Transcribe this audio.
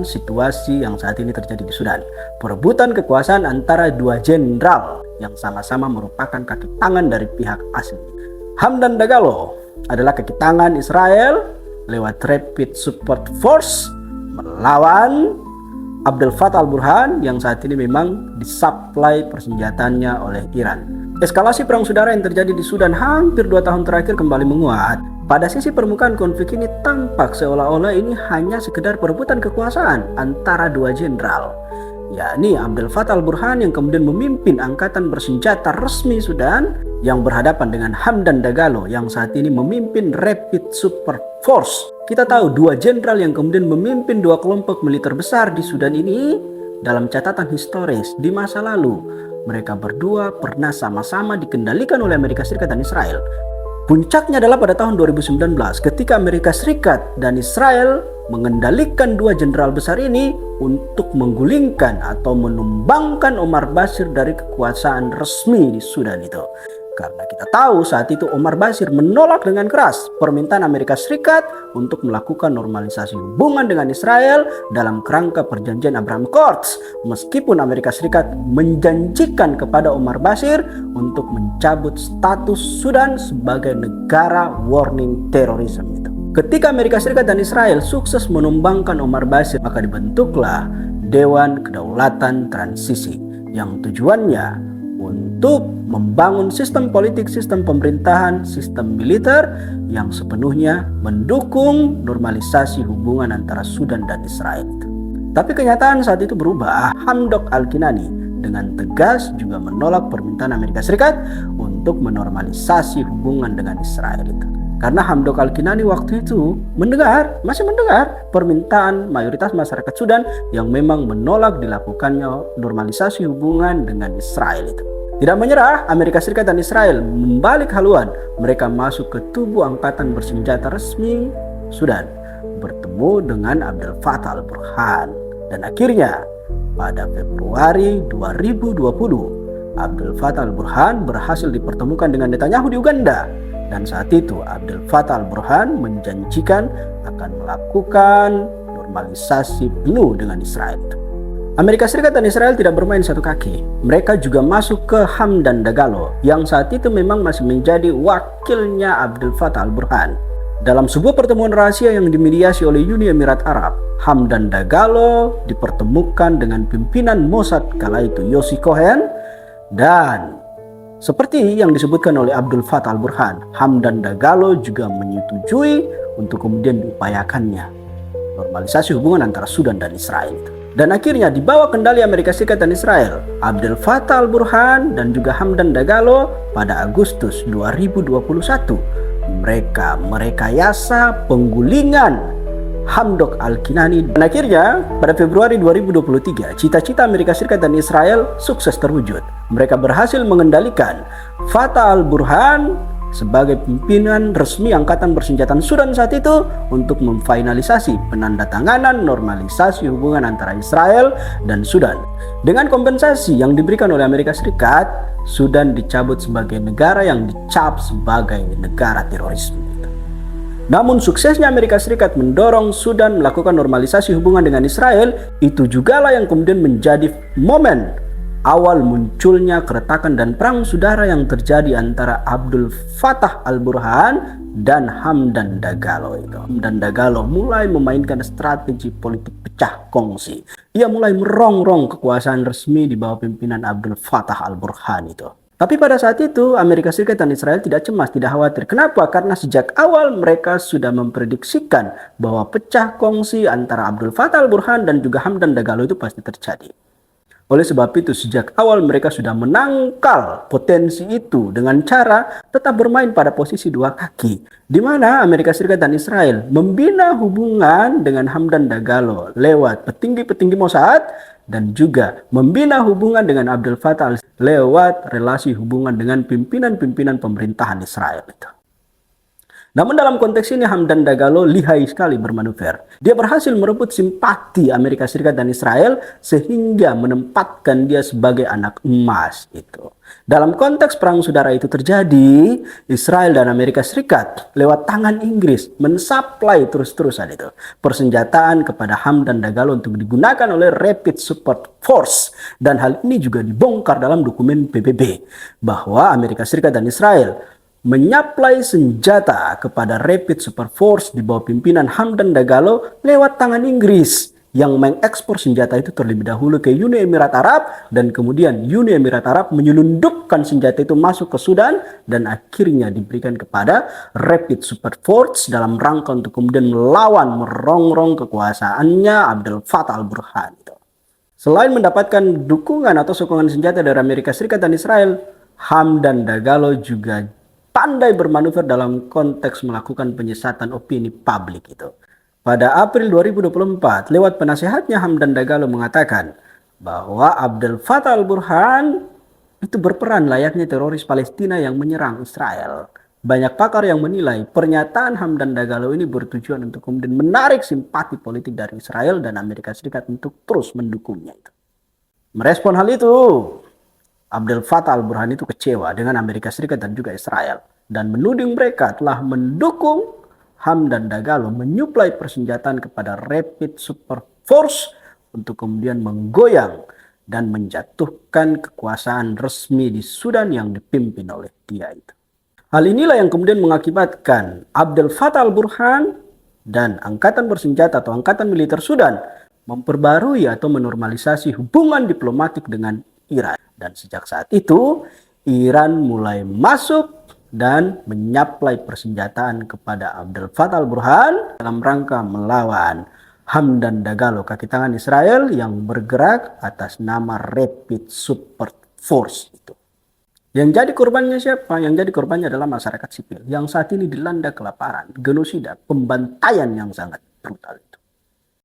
situasi yang saat ini terjadi di Sudan. Perebutan kekuasaan antara dua jenderal yang sama-sama merupakan kaki tangan dari pihak asli. Hamdan Dagalo adalah kaki tangan Israel lewat Rapid Support Force melawan Abdel Fattah al-Burhan yang saat ini memang disuplai persenjataannya oleh Iran. Eskalasi perang saudara yang terjadi di Sudan hampir 2 tahun terakhir kembali menguat. Pada sisi permukaan konflik ini tampak seolah-olah ini hanya sekedar perebutan kekuasaan antara dua jenderal, yakni Abdel Fattah al-Burhan yang kemudian memimpin angkatan bersenjata resmi Sudan yang berhadapan dengan Hamdan Dagalo yang saat ini memimpin Rapid Support Force. Kita tahu dua jenderal yang kemudian memimpin dua kelompok militer besar di Sudan ini dalam catatan historis di masa lalu. Mereka berdua pernah sama-sama dikendalikan oleh Amerika Serikat dan Israel. Puncaknya adalah pada tahun 2019 ketika Amerika Serikat dan Israel mengendalikan dua jenderal besar ini untuk menggulingkan atau menumbangkan Omar Bashir dari kekuasaan resmi di Sudan itu. Karena kita tahu saat itu Omar Bashir menolak dengan keras permintaan Amerika Serikat untuk melakukan normalisasi hubungan dengan Israel dalam kerangka perjanjian Abraham Accords. Meskipun Amerika Serikat menjanjikan kepada Omar Bashir untuk mencabut status Sudan sebagai negara warning terorisme itu. Ketika Amerika Serikat dan Israel sukses menumbangkan Omar Bashir, maka dibentuklah Dewan Kedaulatan Transisi yang tujuannya untuk membangun sistem politik, sistem pemerintahan, sistem militer yang sepenuhnya mendukung normalisasi hubungan antara Sudan dan Israel. Tapi kenyataan saat itu berubah. Hamdok Al-Kinani dengan tegas juga menolak permintaan Amerika Serikat untuk menormalisasi hubungan dengan Israel itu. Karena Hamdok Al-Kinani waktu itu masih mendengar permintaan mayoritas masyarakat Sudan yang memang menolak dilakukannya normalisasi hubungan dengan Israel itu. Tidak menyerah, Amerika Serikat dan Israel membalik haluan. Mereka masuk ke tubuh angkatan bersenjata resmi Sudan, bertemu dengan Abdel Fattah al-Burhan. Dan akhirnya pada Februari 2020, Abdel Fattah al-Burhan berhasil dipertemukan dengan Netanyahu di Uganda. Dan saat itu Abdel Fattah al-Burhan menjanjikan akan melakukan normalisasi penuh dengan Israel. Amerika Serikat dan Israel tidak bermain satu kaki. Mereka juga masuk ke Hamdan Dagalo yang saat itu memang masih menjadi wakilnya Abdel Fattah al-Burhan. Dalam sebuah pertemuan rahasia yang dimediasi oleh Uni Emirat Arab, Hamdan Dagalo dipertemukan dengan pimpinan Mossad kala itu Yossi Cohen, dan seperti yang disebutkan oleh Abdel Fattah al-Burhan, Hamdan Dagalo juga menyetujui untuk kemudian diupayakannya normalisasi hubungan antara Sudan dan Israel. Dan akhirnya di bawah kendali Amerika Serikat dan Israel, Abdel Fattah al-Burhan dan juga Hamdan Dagalo pada Agustus 2021 mereka merekayasa penggulingan Hamdok Al-Kinani. Dan akhirnya pada Februari 2023 cita-cita Amerika Serikat dan Israel sukses terwujud. Mereka berhasil mengendalikan Fattah al-Burhan sebagai pimpinan resmi Angkatan Bersenjata Sudan saat itu untuk memfinalisasi penandatanganan normalisasi hubungan antara Israel dan Sudan. Dengan kompensasi yang diberikan oleh Amerika Serikat, Sudan dicabut sebagai negara yang dicap sebagai negara terorisme. Namun suksesnya Amerika Serikat mendorong Sudan melakukan normalisasi hubungan dengan Israel, itu jugalah yang kemudian menjadi momen awal munculnya keretakan dan perang saudara yang terjadi antara Abdel Fattah al-Burhan dan Hamdan Dagalo itu. Hamdan Dagalo mulai memainkan strategi politik pecah kongsi. Ia mulai merongrong kekuasaan resmi di bawah pimpinan Abdel Fattah al-Burhan itu. Tapi pada saat itu Amerika Serikat dan Israel tidak cemas, tidak khawatir. Kenapa? Karena sejak awal mereka sudah memprediksikan bahwa pecah kongsi antara Abdel Fattah al-Burhan dan juga Hamdan Dagalo itu pasti terjadi. Oleh sebab itu sejak awal mereka sudah menangkal potensi itu dengan cara tetap bermain pada posisi dua kaki, di mana Amerika Serikat dan Israel membina hubungan dengan Hamdan Dagalo lewat petinggi-petinggi Mossad dan juga membina hubungan dengan Abdel Fattah lewat relasi hubungan dengan pimpinan-pimpinan pemerintahan Israel itu. Namun dalam konteks ini Hamdan Dagalo lihai sekali bermanuver. Dia berhasil merebut simpati Amerika Serikat dan Israel sehingga menempatkan dia sebagai anak emas itu. Dalam konteks perang saudara itu terjadi, Israel dan Amerika Serikat lewat tangan Inggris mensuplai terus-terusan itu persenjataan kepada Hamdan Dagalo untuk digunakan oleh Rapid Support Force, dan hal ini juga dibongkar dalam dokumen PBB bahwa Amerika Serikat dan Israel menyaplai senjata kepada Rapid Support Force di bawah pimpinan Hamdan Dagalo lewat tangan Inggris yang mengekspor senjata itu terlebih dahulu ke Uni Emirat Arab, dan kemudian Uni Emirat Arab menyelundupkan senjata itu masuk ke Sudan dan akhirnya diberikan kepada Rapid Support Force dalam rangka untuk kemudian melawan merongrong kekuasaannya Abdel Fattah al-Burhan. Selain mendapatkan dukungan atau sokongan senjata dari Amerika Serikat dan Israel, Hamdan Dagalo juga pandai bermanuver dalam konteks melakukan penyesatan opini publik itu. Pada April 2024, lewat penasehatnya Hamdan Dagalo mengatakan bahwa Abdel Fattah al-Burhan itu berperan layaknya teroris Palestina yang menyerang Israel. Banyak pakar yang menilai pernyataan Hamdan Dagalo ini bertujuan untuk kemudian menarik simpati politik dari Israel dan Amerika Serikat untuk terus mendukungnya itu. Merespon hal itu, Abdel Fattah al-Burhan itu kecewa dengan Amerika Serikat dan juga Israel dan menuding mereka telah mendukung Hamdan Dagalo menyuplai persenjataan kepada Rapid Support Force untuk kemudian menggoyang dan menjatuhkan kekuasaan resmi di Sudan yang dipimpin oleh dia itu. Hal inilah yang kemudian mengakibatkan Abdel Fattah al-Burhan dan angkatan bersenjata atau angkatan militer Sudan memperbarui atau menormalisasi hubungan diplomatik dengan Iran. Dan sejak saat itu, Iran mulai masuk dan menyaplai persenjataan kepada Abdel Fattah al-Burhan dalam rangka melawan Hamdan Dagalo, kaki tangan Israel yang bergerak atas nama Rapid Support Force itu. Yang jadi korbannya siapa? Yang jadi korbannya adalah masyarakat sipil yang saat ini dilanda kelaparan, genosida, pembantaian yang sangat brutal.